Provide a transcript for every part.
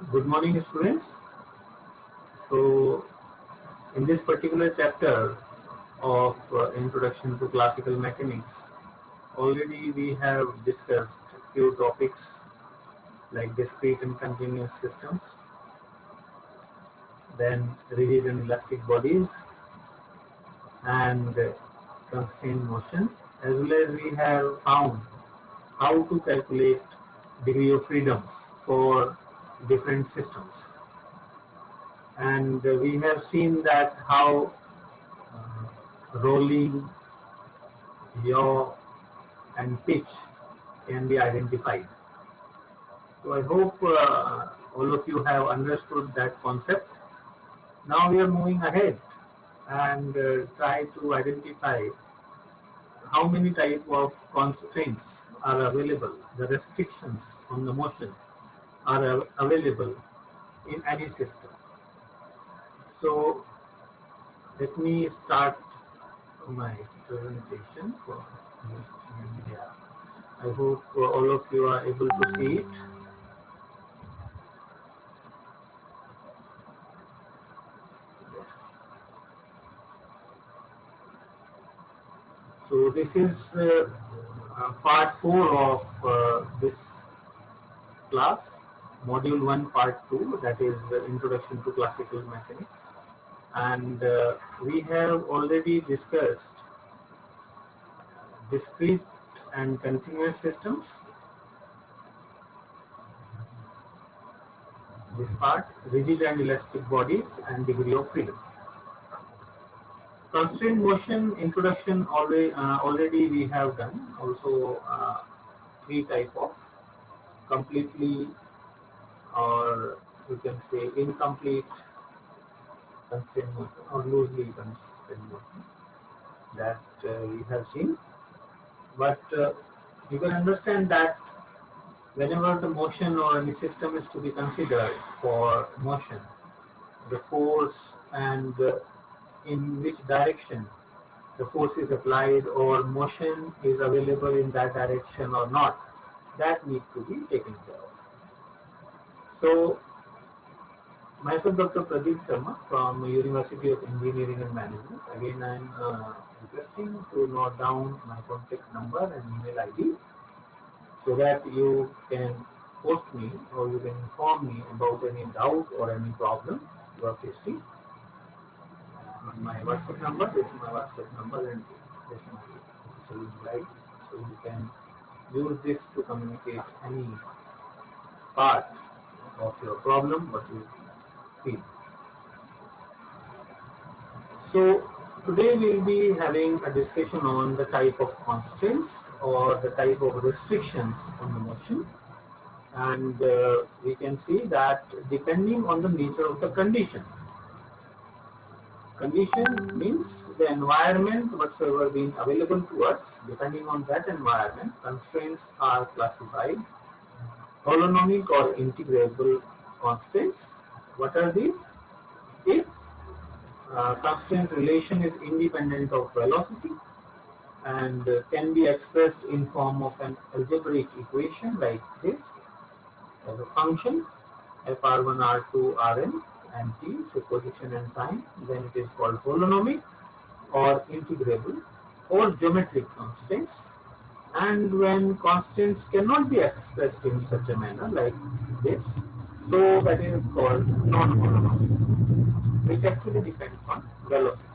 Good morning, students. So, in this particular chapter of Introduction to Classical Mechanics, already we have discussed few topics like discrete and continuous systems, then rigid and elastic bodies, and constrained motion, as well as we have found how to calculate degree of freedoms for different systems. And we have seen that how rolling, yaw, and pitch can be identified. So I hope all of you have understood that concept. Now we are moving ahead and try to identify how many type of constraints are available, the restrictions on the motion are available in any system. So let me start my presentation for this media. I hope all of you are able to see it. Yes. So this is part 4 of this class, module 1 part 2, that is introduction to classical mechanics. And we have already discussed discrete and continuous systems. This part, rigid and elastic bodies and degree of freedom. Constraint motion introduction already we have done. Also three type of completely, or you can say incomplete constraint motion, or loosely constraint motion, that we have seen. But you can understand that whenever the motion or any system is to be considered for motion, the force and in which direction the force is applied or motion is available in that direction or not, that need to be taken care of. So myself, Dr. Pradeep Sharma from University of Engineering and Management. Again, I am requesting to note down my contact number and email ID so that you can post me or you can inform me about any doubt or any problem you are facing. My WhatsApp number, this is my WhatsApp number, and this is my official email ID. So you can use this to communicate any part of your problem, what you feel. So today we'll be having a discussion on the type of constraints or the type of restrictions on the motion, and we can see that depending on the nature of the condition. Condition means the environment whatsoever being available to us. Depending on that environment, constraints are classified. Holonomic or integrable constraints. What are these? If constraint relation is independent of velocity and can be expressed in form of an algebraic equation like this as a function fr1, r2, rn and t, so position and time, then it is called holonomic or integrable or geometric constraints. And when constraints cannot be expressed in such a manner like this, so that is called non-holonomic, which actually depends on velocity.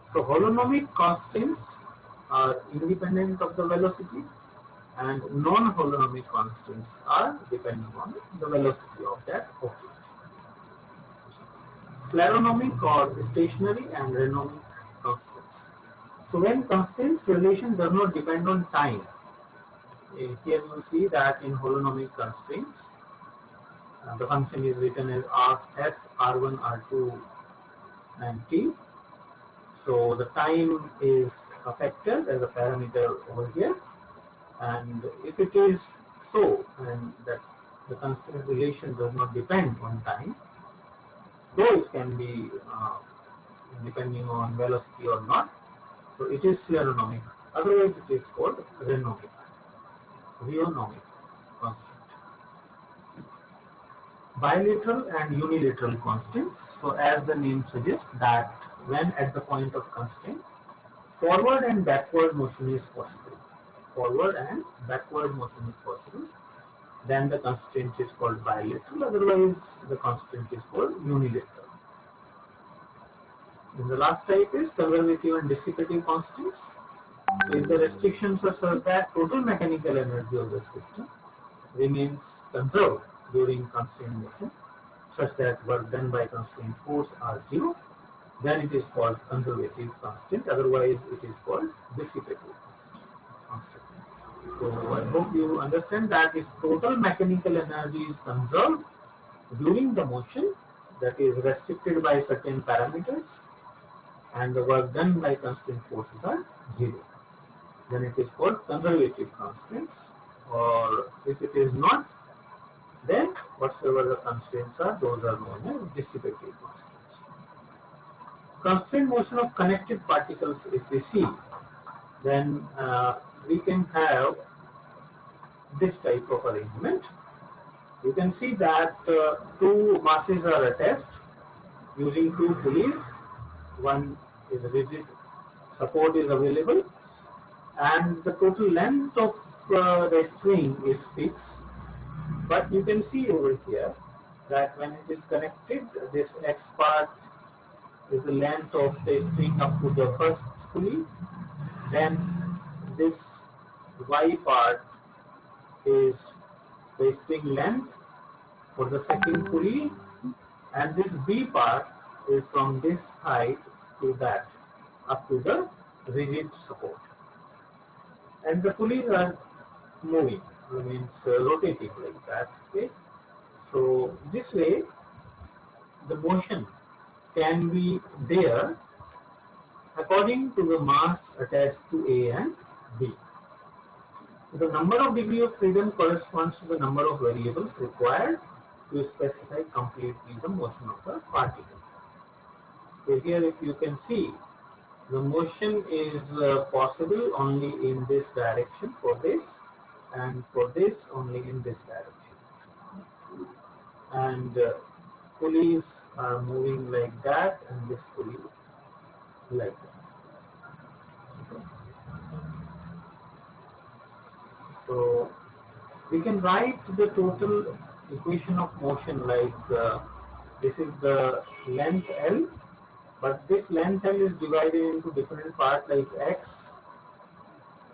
So holonomic constraints are independent of the velocity and non-holonomic constraints are depending on the velocity of that object. Scleronomic or stationary and renomic constraints. So when constraints relation does not depend on time, here you see that in holonomic constraints, the function is written as f, r1, r2 and t. So the time is affected as a parameter over here, and if it is so, and that the constraint relation does not depend on time, though it can be depending on velocity or not, so it is scleronomic. Otherwise, it is called renomic, rheonomic constraint. bilateral and unilateral constraints. So as the name suggests that when at the point of constraint, forward and backward motion is possible. Forward and backward motion is possible. Then the constraint is called bilateral, otherwise the constraint is called unilateral. Then the last type is conservative and dissipative constraints. So if the restrictions are such that total mechanical energy of the system remains conserved during constraint motion, such that work done by constraint force are zero, then it is called conservative constraint, otherwise it is called dissipative constraint. So I hope you understand that if total mechanical energy is conserved during the motion, that is restricted by certain parameters, and the work done by constraint forces are zero, then it is called conservative constraints. Or if it is not, then whatsoever the constraints are, those are known as dissipative constraints. Constraint motion of connected particles, if we see, then we can have this type of arrangement. You can see that two masses are attached using two pulleys. One is rigid, support is available, and the total length of the string is fixed. But you can see over here that when it is connected, this X part is the length of the string up to the first pulley, then this Y part is the string length for the second pulley, and this B part is from this height to that up to the rigid support, and the pulleys are moving, means rotating like that. Okay, so this way the motion can be there according to the mass attached to A and B. The number of degree of freedom corresponds to the number of variables required to specify completely the motion of the particle. So here if you can see, the motion is possible only in this direction for this, and for this only in this direction. And pulleys are moving like that, and this pulley like that. Okay. So we can write the total equation of motion like this is the length L, but this length L is divided into different parts like X,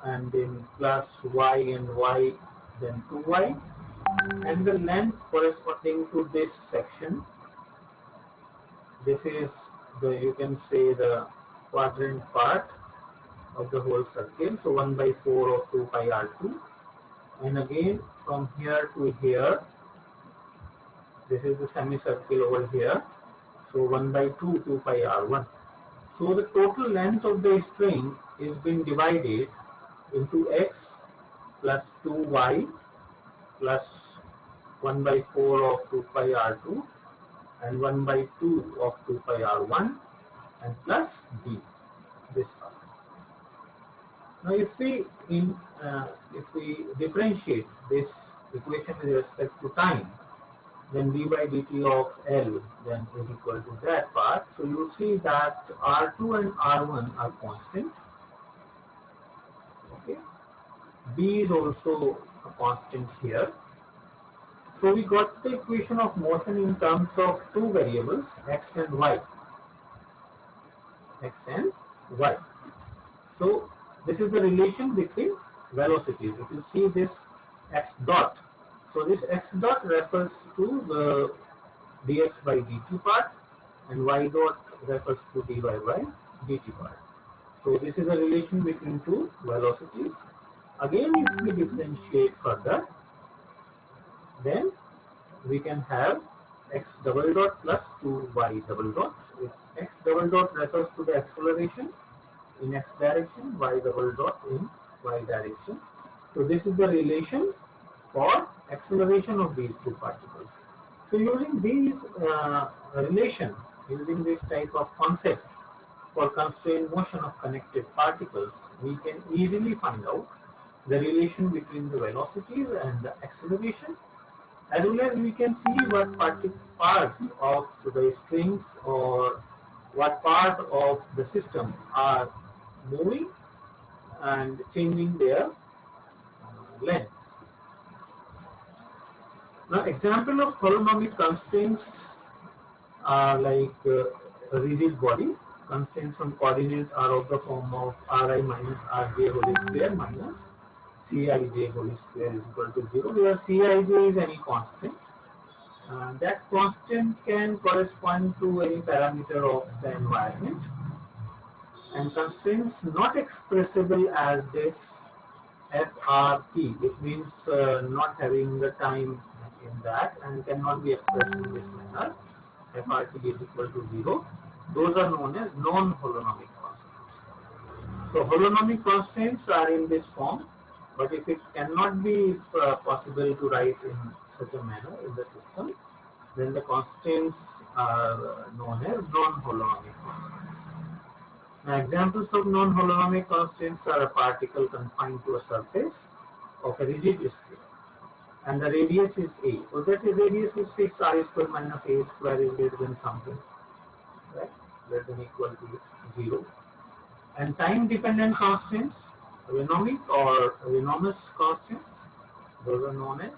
and then plus Y and Y, then 2Y, and the length corresponding to this section, this is the, you can say, the quadrant part of the whole circle, so 1/4 of 2 pi r2, and again from here to here, this is the semicircle over here, so 1/2 2 pi r1. So the total length of the string is being divided into X plus 2Y plus 1/4 of 2 pi r2 and 1/2 of 2 pi r1 and plus B, this part. Now if we differentiate this equation with respect to time, then d by dt of L then is equal to that part. So you see that R2 and R1 are constant. Okay. B is also a constant here. So we got the equation of motion in terms of two variables, X and Y. X and Y. So this is the relation between velocities. If you see this X dot, so this X dot refers to the dx by dt part, and Y dot refers to dy by dt part. So this is a relation between two velocities. Again, if we differentiate further, then we can have x double dot plus 2y double dot. If x double dot refers to the acceleration in x direction, y double dot in y direction. So this is the relation for acceleration of these two particles. So using these relation, using this type of concept for constrained motion of connected particles, we can easily find out the relation between the velocities and the acceleration, as well as we can see what parts of the strings or what part of the system are moving and changing their length. Now, example of holonomic constraints are like a rigid body. Constraints on coordinate are of the form of Ri minus Rj whole square minus Cij whole square is equal to 0, where Cij is any constant. That constant can correspond to any parameter of the environment, and constraints not expressible as this FRT. It means not having the time in that and cannot be expressed in this manner. FRT is equal to 0. Those are known as non-holonomic constraints. So holonomic constraints are in this form, but if it cannot be possible to write in such a manner in the system, then the constraints are known as non-holonomic constraints. Now, examples of non-holonomic constraints are a particle confined to a surface of a rigid sphere, and the radius is a. So that the radius is fixed, r square minus a square is greater than something, right? Greater than equal to 0. And time-dependent constraints, holonomic or holonomous constraints, those are known as.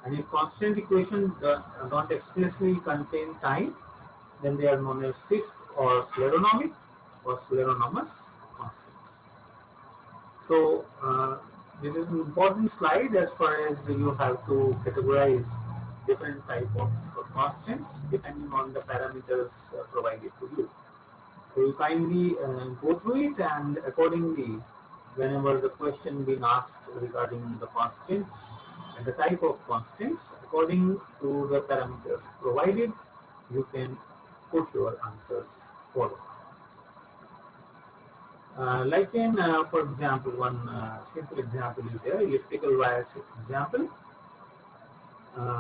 And if constant equation don't explicitly contain time, then they are known as fixed or scleronomic or scleronomous constraints. So this is an important slide as far as you have to categorize different type of constants depending on the parameters provided to you. So you kindly go through it, and accordingly, whenever the question being asked regarding the constants and the type of constants, according to the parameters provided, you can put your answers forward. Like in, for example, one simple example is there, elliptical wires example.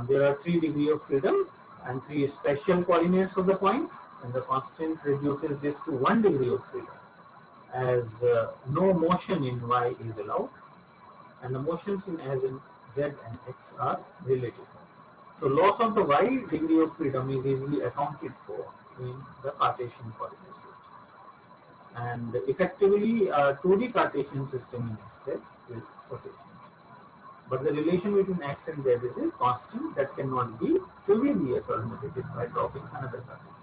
There are 3 degrees of freedom and 3 special coordinates of the point, and the constant reduces this to 1 degree of freedom, as no motion in y is allowed, and the motions in as in z and x are relative. So loss of the y degree of freedom is easily accounted for in the Cartesian coordinate system. And effectively, a 2D Cartesian system in X is sufficient. But the relation between x and z is a constant that cannot be trivially accommodated by dropping another Cartesian.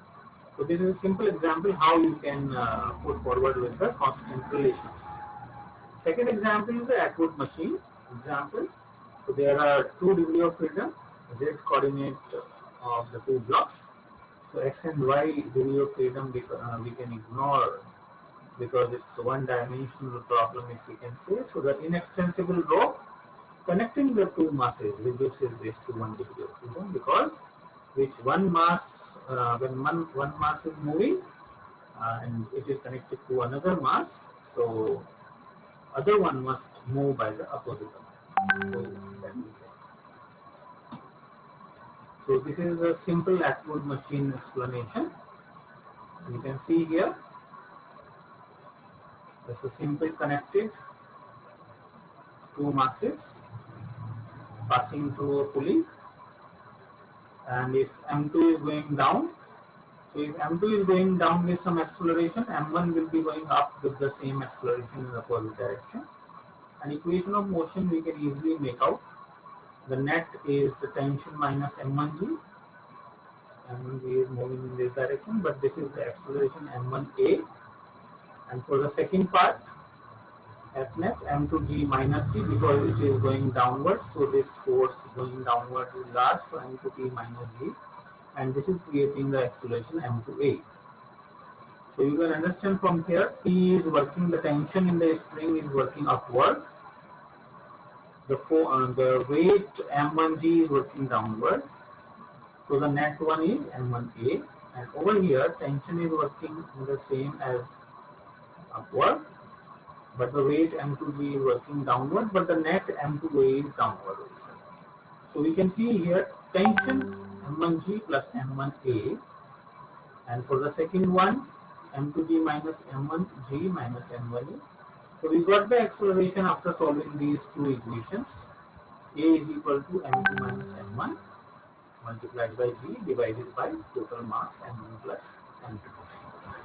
So this is a simple example how you can put forward with the constant relations. Second example is the Atwood machine example. So there are 2 degrees of freedom, z coordinate of the 2 blocks. So x and y degree of freedom we can ignore, because it's one dimensional problem, if we can say. So the inextensible rope connecting the 2 masses reduces this to 1 degree of freedom, because which one mass, when one mass is moving and it is connected to another mass, so other one must move by the opposite amount. So this is a simple Atwood machine explanation. You can see here, this is simple connected 2 masses passing through a pulley, and if m2 is going down, so if m2 is going down with some acceleration, m1 will be going up with the same acceleration in the opposite direction. An equation of motion we can easily make out. The net is the tension minus m1g. m1g is moving in this direction, but this is the acceleration m1a. And for the second part, F net m2g minus t, because it is going downwards, so this force going downwards is large, so m2t minus g, and this is creating the acceleration m2a. So you can understand from here, T is working, the tension in the spring is working upward, the weight m1g is working downward, so the net one is m1a, and over here tension is working the same as upward, but the weight m2g is working downward, but the net m2a is downward also. So we can see here tension m1g plus m1a, and for the second one m2g minus m1g minus m1a. So we got the acceleration after solving these 2 equations. A is equal to m2 minus m1, multiplied by G divided by total mass m1 plus m2.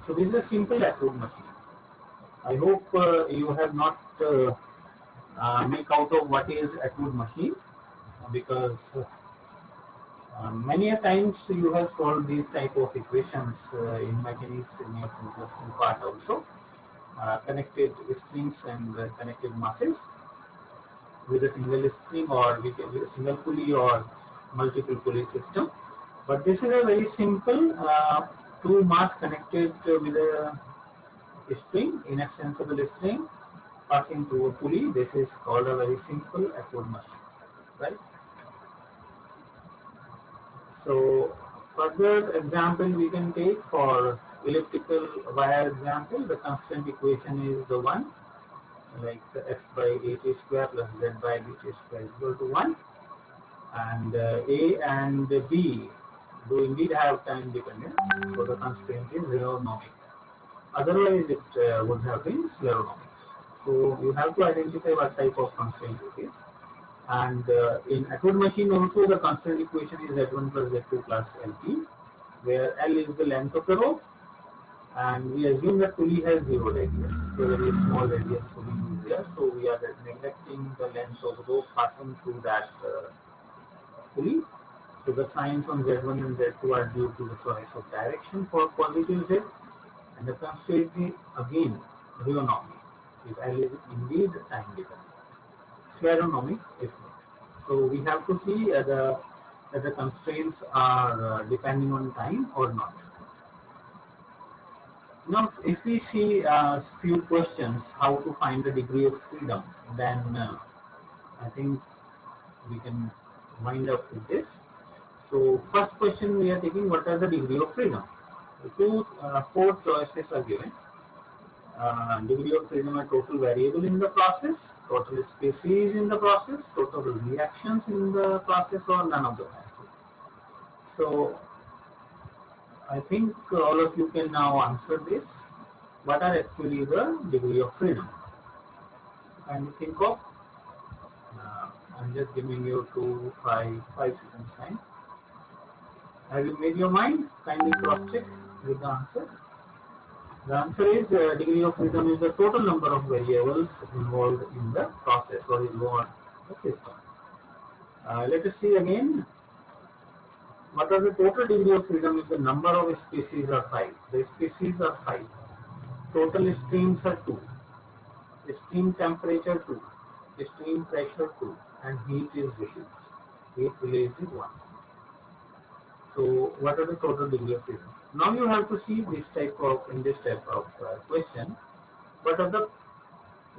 So this is a simple Atwood machine. I hope you have not make out of what is Atwood machine, because many a times you have solved these type of equations in mechanics in your interesting part also. Connected strings and connected masses with a single string or with a single pulley or multiple pulley system. But this is a very simple two mass connected with a string, inextensible string passing through a pulley. This is called a very simple Atwood machine, right? So further example we can take for elliptical wire example. The constant equation is the one, like x by at square plus z by bt square is equal to 1, and a and b do indeed have time dependence, so the constraint is zeronomic. Otherwise it would have been scleronomic. So you have to identify what type of constraint it is. And in Atwood machine also the constant equation is Z1 plus Z2 plus Lt, where L is the length of the rope, and we assume that pulley has zero radius. So very small radius pulley is there, so we are neglecting the length of the rope passing through that pulley. So the signs on Z1 and Z2 are due to the choice of direction for positive Z, and the constraint is again rheonomic if L is indeed time dependent. Scleronomic if not. So we have to see that the constraints are depending on time or not. Now, if we see a few questions how to find the degree of freedom, then I think we can wind up with this. So first question we are taking, what are the degree of freedom? Four choices are given. Degree of freedom are total variable in the process, total species in the process, total reactions in the process, or none of them. So I think all of you can now answer this. What are actually the degree of freedom? Can you think of? I'm just giving you 5 seconds time. Have you made your mind? Kindly cross check with the answer. The answer is degree of freedom is the total number of variables involved in the process or involved in the system. Let us see again. What are the total degree of freedom if the number of species are 5? The species are 5. Total streams are 2. Stream temperature 2. Stream pressure 2. And heat is released. Heat released is 1. So what are the total degree of freedom? Now you have to see in this type of question, what are the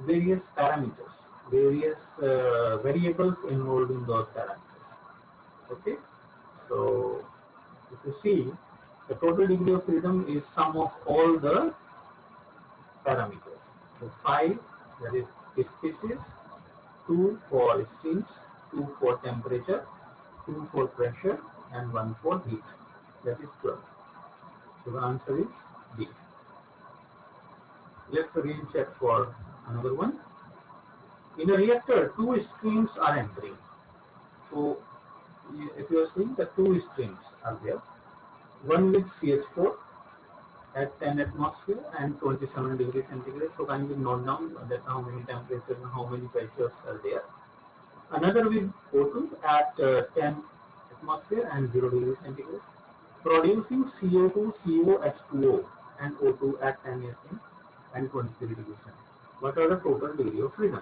various parameters, various variables involved in those parameters. Okay, so if you see, the total degree of freedom is sum of all the parameters. So 5, that is species, 2 for streams, 2 for temperature, 2 for pressure, and 1 for heat. That is 12. So the answer is D. Let's again check for another one. In a reactor, 2 streams are entering. So if you are seeing the 2 streams are there, one with CH4 at 10 atmosphere and 27 degrees centigrade. So can you note down that how many temperatures and how many pressures are there. Another with O2 at 10 atmosphere and 0 degrees centigrade, producing CO2, COH2O and O2 at 10 atm and 23 degrees centigrade. What are the total degree of freedom?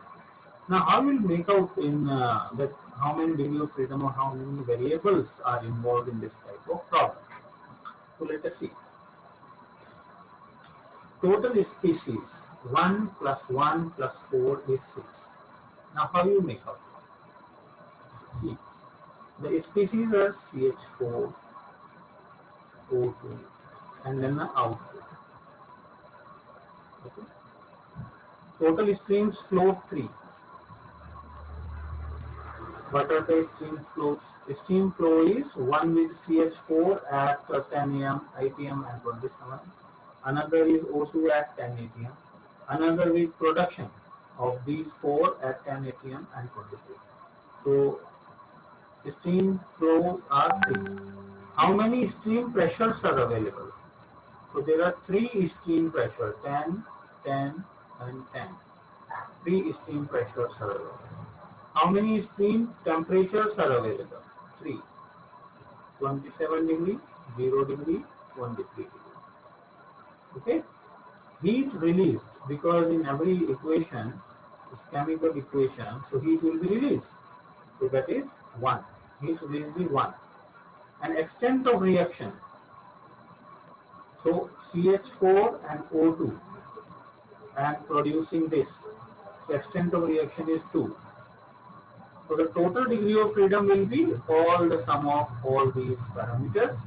Now, how will make out in that how many degree of freedom or how many variables are involved in this type of problem? So let us see. Total species 1 plus 1 plus 4 is 6. Now, how you make out? See, the species are CH4, O2, and then the output. Okay. Total streams flow 3. What are the stream flows? Stream flow is one with CH4 at 10 am, ATM and 27. Another is O2 at 10 ATM. Another with production of these 4 at 10 ATM and 23. So Stream flow are 3. How many stream pressures are available? So there are 3 stream pressure, 10, 10 and 10. 3 stream pressures are available. How many stream temperatures are available? 3. 27 degree, 0 degree, 23 degree. Okay. Heat released, because in every equation is chemical equation, so heat will be released. So that is 1. Heat release is 1. And extent of reaction. So CH4 and O2 and producing this. So extent of reaction is 2. So the total degree of freedom will be all the sum of all these parameters.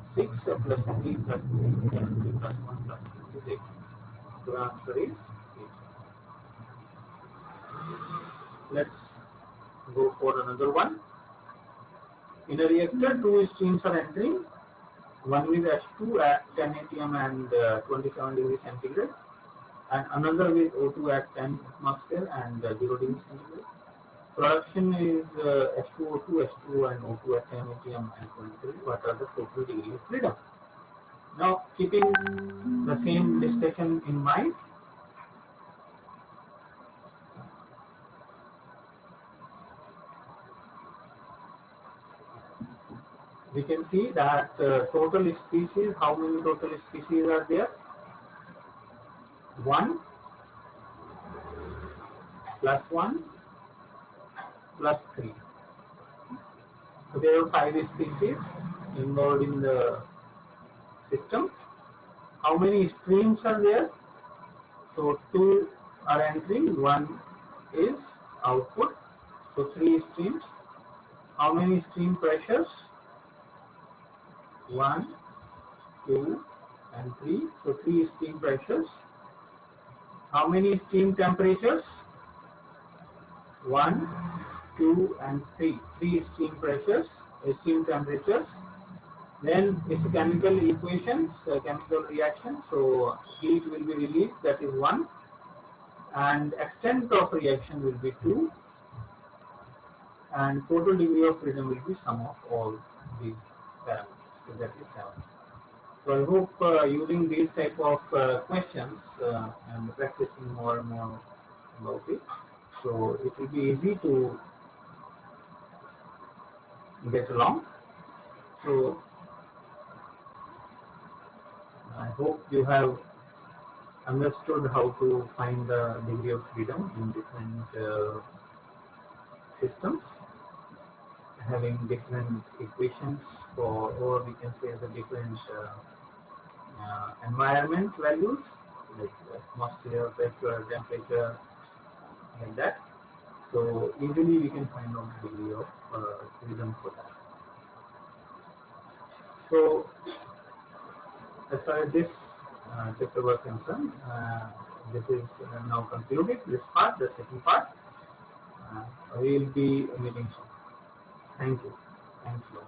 6 plus 3 plus 3 plus 3 plus 1 plus 2 is 8. So the answer is 8. Let's go for another one. In a reactor, 2 streams are entering. One with H2 at 10 atm and 27 degrees centigrade, and another with O2 at 10 atmosphere and 0 degrees centigrade. Production is H2O2, H2O and O2 at 10 atm and 23. What are the total degree of freedom? Now, keeping the same discussion in mind, we can see that total species, how many total species are there? 1 plus 1 plus 3. So there are 5 species involved in the system. How many streams are there? So 2 are entering, 1 is output. So 3 streams. How many stream pressures? 1, 2 and 3. So 3 stream pressures. How many stream temperatures? 1, 2 and 3. 3 stream pressures, stream temperatures. Then it's chemical equations, chemical reaction. So heat will be released, that is 1. And extent of reaction will be 2. And total degree of freedom will be sum of all these parameters. So that is 7. So I hope using these type of questions and practicing more and more about it, so it will be easy to get along. So I hope you have understood how to find the degree of freedom in different systems, having different equations for, or we can say the different environment values like atmosphere, pressure, temperature, like that. So easily we can find out the degree of freedom for that. So as far as this chapter was concerned, this is now concluded. This part, the second part, we will be meeting soon. Thank you. Thanks a lot.